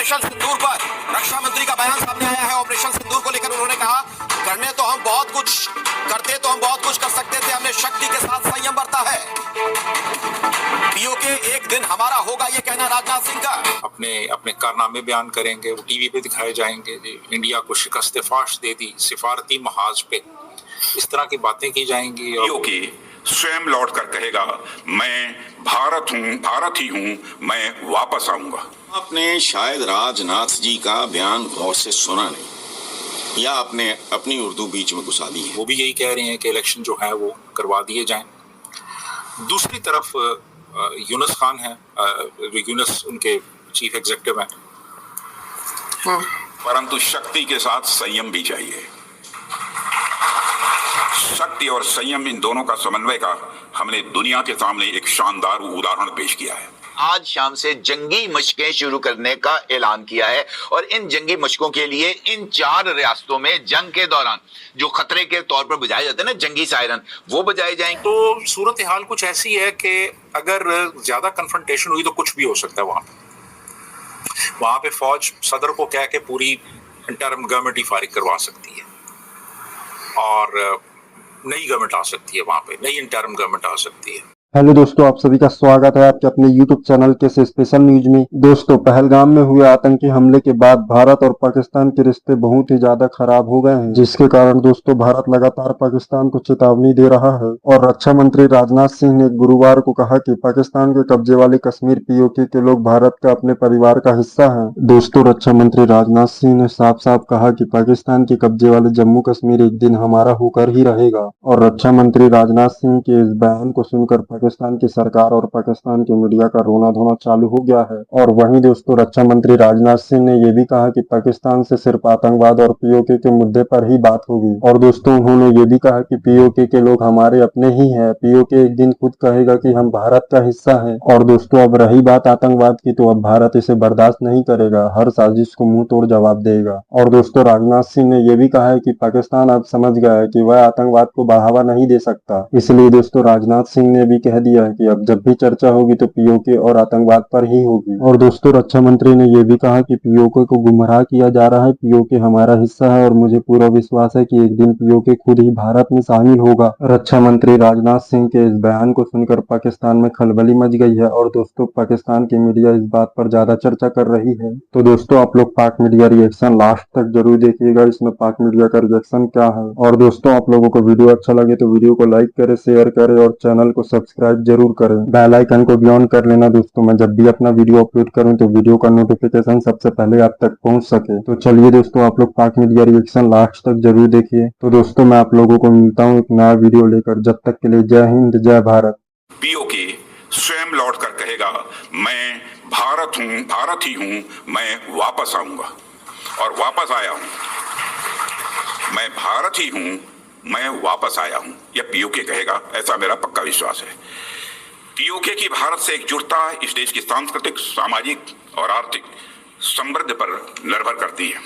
Operation सिंदूर पर रक्षा मंत्री का बयान सामने आया है। ऑपरेशन सिंदूर को लेकर उन्होंने कहा, करते तो हम बहुत कुछ कर सकते थे, हमने शक्ति के साथ संयम बरता है। पीओके एक दिन हमारा होगा, ये कहना राजनाथ सिंह का। अपने कारनामे बयान करेंगे, वो टीवी पे दिखाए जाएंगे, इंडिया को शिकस्त फाश दे दी सिफारती महाज पे, इस तरह की बातें की जाएंगी। पीओके स्वयं लौट कर कहेगा, मैं भारत ही हूँ, मैं वापस आऊंगा। आपने शायद राजनाथ जी का बयान गौर से सुना नहीं, या आपने अपनी उर्दू बीच में घुसा दी है। वो भी यही कह रहे हैं कि इलेक्शन जो है वो करवा दिए जाएं। दूसरी तरफ यूनुस खान है, यूनुस उनके चीफ एग्जीक्यूटिव हैं। परंतु शक्ति के साथ संयम भी चाहिए। शक्ति और संयम, इन दोनों का समन्वय का हमने दुनिया के सामने एक शानदार उदाहरण पेश किया है। आज शाम से जंगी मशकें शुरू करने का ऐलान किया है और इन जंगी मशकों के लिए इन 4 रियासतों में जंग के दौरान जो खतरे के तौर पर बजाए जाते हैं ना जंगी सायरन, वो बजाए जाएंगे। तो सूरत हाल कुछ ऐसी है कि अगर ज्यादा कन्फ्रंटेशन हुई तो कुछ भी हो सकता है। वहां पे फौज सदर को कह के पूरी इंटरिम गवर्नमेंट ही फारिग करवा सकती है और नई गवर्नमेंट आ सकती है, वहां पे नई इंटरिम गवर्नमेंट आ सकती है। हेलो दोस्तों, आप सभी का स्वागत है आपके अपने YouTube चैनल के स्पेशल न्यूज में। दोस्तों, पहलगाम में हुए आतंकी हमले के बाद भारत और पाकिस्तान के रिश्ते बहुत ही ज्यादा खराब हो गए हैं, जिसके कारण दोस्तों भारत लगातार पाकिस्तान को चेतावनी दे रहा है। और रक्षा मंत्री राजनाथ सिंह ने गुरुवार को कहा कि पाकिस्तान के कब्जे वाले कश्मीर पीओके के लोग भारत का अपने परिवार का हिस्सा है। दोस्तों, रक्षा मंत्री राजनाथ सिंह ने साफ साफ कहा कि पाकिस्तान के कब्जे वाले जम्मू कश्मीर एक दिन हमारा होकर ही रहेगा। और रक्षा मंत्री राजनाथ सिंह के इस बयान को सुनकर पाकिस्तान की सरकार और पाकिस्तान के मीडिया का रोना धोना चालू हो गया है। और वहीं दोस्तों रक्षा मंत्री राजनाथ सिंह ने ये भी कहा कि पाकिस्तान से सिर्फ आतंकवाद और पीओके के मुद्दे पर ही बात होगी। और दोस्तों उन्होंने ये भी कहा कि पीओके के लोग हमारे अपने ही हैं, पीओके एक दिन खुद कहेगा कि हम भारत का हिस्सा है। और दोस्तों अब रही बात आतंकवाद की, तो अब भारत इसे बर्दाश्त नहीं करेगा, हर साजिश को मुंह तोड़ जवाब देगा। और दोस्तों राजनाथ सिंह ने यह भी कहा है कि पाकिस्तान अब समझ गया है कि वह आतंकवाद को बढ़ावा नहीं दे सकता। इसलिए दोस्तों राजनाथ सिंह ने भी कह दिया कि अब जब भी चर्चा होगी तो पीओके और आतंकवाद पर ही होगी। और दोस्तों रक्षा मंत्री ने यह भी कहा कि पीओके को गुमराह किया जा रहा है, पीओके हमारा हिस्सा है और मुझे पूरा विश्वास है कि एक दिन पीओके खुद ही भारत में शामिल होगा। रक्षा मंत्री राजनाथ सिंह के इस बयान को सुनकर पाकिस्तान में खलबली मच गई है और दोस्तों पाकिस्तान की मीडिया इस बात पर ज्यादा चर्चा कर रही है। तो दोस्तों आप लोग पाक मीडिया रिएक्शन लास्ट तक जरूर देखिएगा, इसमें पाक मीडिया का रिएक्शन क्या है। और दोस्तों आप लोगों को वीडियो अच्छा लगे तो वीडियो को लाइक करे, शेयर करे और चैनल को सब्सक्राइब जरूर करें। बेल आइकन को भी ऑन कर लेना दोस्तों, मैं जब भी अपना वीडियो अपलोड करूं तो वीडियो का नोटिफिकेशन सबसे पहले आप तक पहुंच सके। तो चलिए दोस्तों आप लोग पाक मीडिया रिएक्शन लास्ट तक जरूर देखिए। तो दोस्तों मैं आप लोगों को मिलता हूं एक नया वीडियो लेकर, जब तक के लिए जय हिंद जय भारत। पीओके स्वयं लौट कर कहेगा, मैं भारत ही हूँ, मैं वापस आऊंगा और वापस आया हूँ। मैं भारत ही हूँ, मैं वापस आया हूँ, यह पीओके कहेगा, ऐसा मेरा पक्का विश्वास है। पीओके की भारत से एकजुटता इस देश की सांस्कृतिक, सामाजिक और आर्थिक समृद्धि पर निर्भर करती है।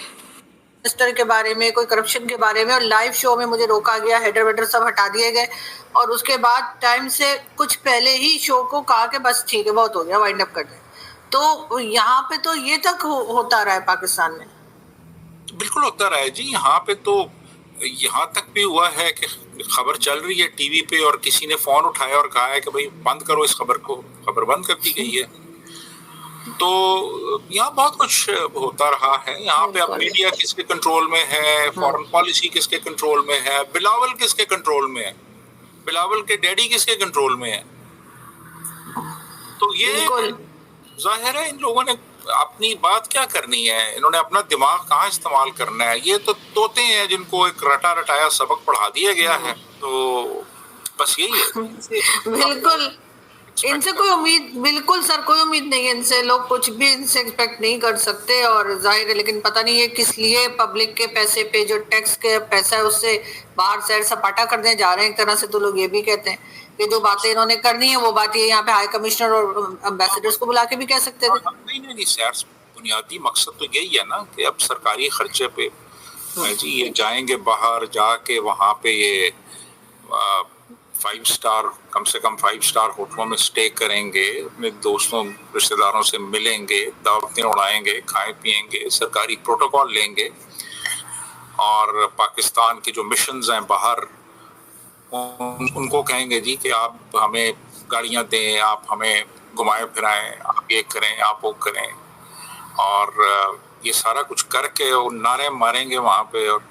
मिनिस्टर के बारे में, कोई करप्शन के बारे में, और लाइव शो में मुझे रोका गया, हेडर वेडर सब हटा दिए गए और उसके बाद टाइम से कुछ पहले ही शो को कहा कि बस ठीक है बहुत हो गया, वाइंड अप कर दे। तो यहाँ पे तो ये तक होता रहा है पाकिस्तान में। बिल्कुल होता रहा है जी। यहाँ पे तो यहाँ तक भी हुआ है कि खबर चल रही है टीवी पे और किसी ने फोन उठाया और कहा है कि भाई बंद करो इस खबर को, खबर बंद कर दी गई है। तो यहाँ बहुत कुछ होता रहा है। यहाँ पे अब मीडिया किसके कंट्रोल में है, फॉरेन पॉलिसी किसके कंट्रोल में है, बिलावल किसके कंट्रोल में है, बिलावल के डैडी किसके कंट्रोल में है। तो ये जाहिर है इन लोगों ने अपनी बात क्या करनी है, इन्होंने अपना दिमाग कहाँ इस्तेमाल करना है। ये तो तोते हैं जिनको एक रटा रटाया सबक पढ़ा दिया गया है, तो बस यही है। बिल्कुल इनसे कोई उम्मीद, बिल्कुल सर कोई उम्मीद नहीं है इनसे, लोग कुछ भी इनसे एक्सपेक्ट नहीं कर सकते। और जाहिर है, लेकिन पता नहीं है किस लिए पब्लिक के पैसे पे, जो टैक्स के पैसा है उससे बाहर सैर सपाटा करने जा रहे हैं एक तरह से। तो लोग ये भी कहते हैं कि जो बातें इन्होंने करनी है वो बात ये यहाँ पे हाई कमिश्नर और एम्बेसडर्स को बुला के भी कह सकते थे। नहीं सैर, बुनियादी मकसद तो यही है ना कि अब सरकारी खर्चे पे जी ये जाएंगे बाहर, जाके वहाँ पे ये कम से कम 5 स्टार होटलों में स्टे करेंगे, अपने दोस्तों रिश्तेदारों से मिलेंगे, दावतें उड़ाएंगे, खाएं पिएंगे, सरकारी प्रोटोकॉल लेंगे और पाकिस्तान के जो मिशंस हैं बाहर उनको कहेंगे जी कि आप हमें गाड़ियां दें, आप हमें घुमाएं फिराएं, आप ये करें, आप वो करें, और ये सारा कुछ करके वो नारे मारेंगे वहाँ पे और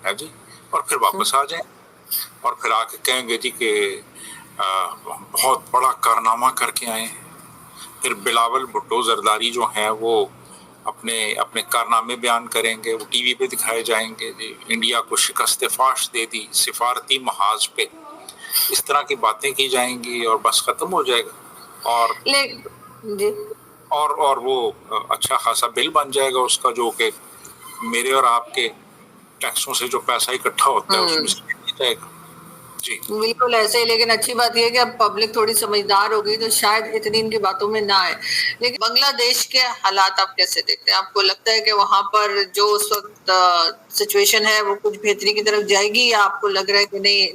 है जी, और फिर वापस आ जाएं और फिर आके कहेंगे जी कि बहुत बड़ा कारनामा करके आए। फिर बिलावल भुट्टो जरदारी जो हैं वो अपने कारनामे बयान करेंगे, वो टीवी पे दिखाए जाएंगे जी, इंडिया को शिकस्त फाश दे दी सिफारती महाज पे, इस तरह की बातें की जाएंगी और बस खत्म हो जाएगा। और वो अच्छा खासा बिल बन जाएगा उसका, जो कि मेरे और आपके टैक्सों से जो पैसा इकट्ठा होता है उसमें से जाएगा जी। बिल्कुल ऐसे ही, लेकिन अच्छी बात यह है कि अब पब्लिक थोड़ी समझदार हो गई तो शायद इतनी इनकी बातों में ना आए। लेकिन बांग्लादेश के हालात आप कैसे देखते हैं? आपको लगता है कि वहां पर जो उस वक्त सिचुएशन है वो कुछ बेहतरी की तरफ जाएगी, या आपको लग रहा है कि नहीं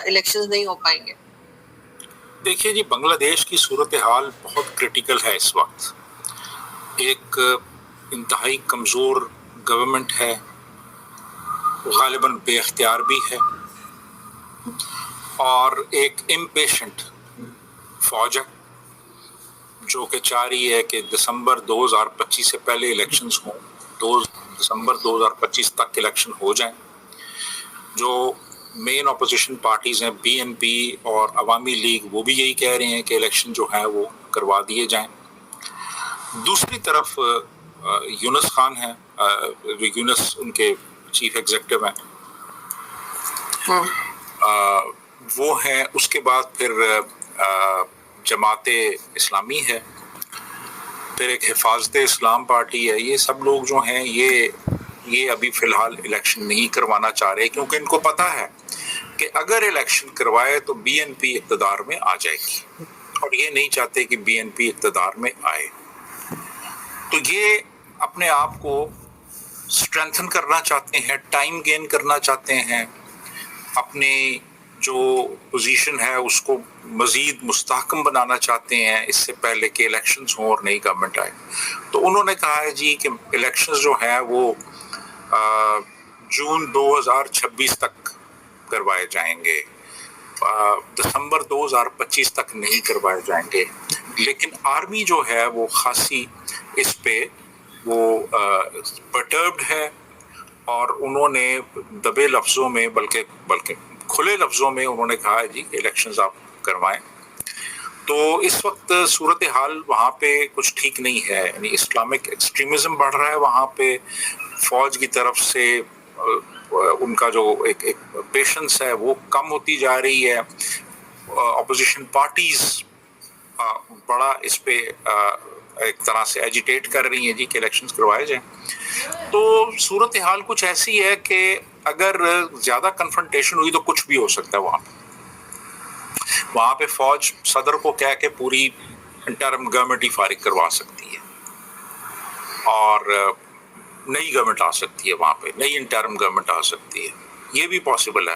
इलेक्शंस नहीं हो पाएंगे? देखिए जी, बांग्लादेश की सूरत हाल बहुत क्रिटिकल है इस वक्त। एक इंतहाई कमजोर गवर्नमेंट है, गालिबन बेख्तियार भी है, और एक इम्पेशेंट फौज है जो कि चाह रही है कि दिसंबर 2025 से पहले इलेक्शंस हों, दिसंबर 2025 तक इलेक्शन हो जाएं। जो मेन अपोजिशन पार्टीज हैं बीएनपी और अवामी लीग, वो भी यही कह रहे हैं कि इलेक्शन जो है वो करवा दिए जाएं। दूसरी तरफ यूनुस खान है, जो यूनुस उनके चीफ एग्जीक्यूटिव हैं, वो है। उसके बाद फिर जमाते इस्लामी है, फिर एक हिफाजत इस्लाम पार्टी है। ये सब लोग जो हैं ये अभी फिलहाल इलेक्शन नहीं करवाना चाह रहे, क्योंकि इनको पता है कि अगर इलेक्शन करवाए तो बीएनपी इक़्तिदार में आ जाएगी, और ये नहीं चाहते कि बीएनपी इक़्तिदार में आए। तो ये अपने आप को स्ट्रेंथन करना चाहते हैं, टाइम गेन करना चाहते हैं, अपनी जो पोजीशन है उसको मजीद मुस्तहकम बनाना चाहते हैं इससे पहले कि इलेक्शंस हों और नई गवर्नमेंट आए। तो उन्होंने कहा है जी कि इलेक्शंस जो हैं वो जून 2026 तक करवाए जाएंगे, दिसंबर 2025 तक नहीं करवाए जाएंगे। लेकिन आर्मी जो है वो खासी इस पे वो परटर्ब्ड है, और उन्होंने दबे लफ्ज़ों में बल्कि खुले लफ्ज़ों में उन्होंने कहा है जी इलेक्शंस आप करवाएं। तो इस वक्त सूरत हाल वहाँ पे कुछ ठीक नहीं है, यानी इस्लामिक एक्सट्रीमिज़म बढ़ रहा है वहाँ पे, फ़ौज की तरफ से उनका जो एक पेशेंस है वो कम होती जा रही है। अपोजिशन पार्टीज़ बड़ा इस पे एक तरह से एजिटेट कर रही हैं जी कि इलेक्शंस करवाए जाएं। तो सूरत हाल कुछ ऐसी है कि अगर ज़्यादा कन्फ्रंटेशन हुई तो कुछ भी हो सकता है वहाँ पे फौज सदर को कह के पूरी इंटरिम गवर्नमेंट ही फारिग करवा सकती है, और नई गवर्नमेंट आ सकती है, वहाँ पे नई इंटरिम गवर्नमेंट आ सकती है, ये भी पॉसिबल है।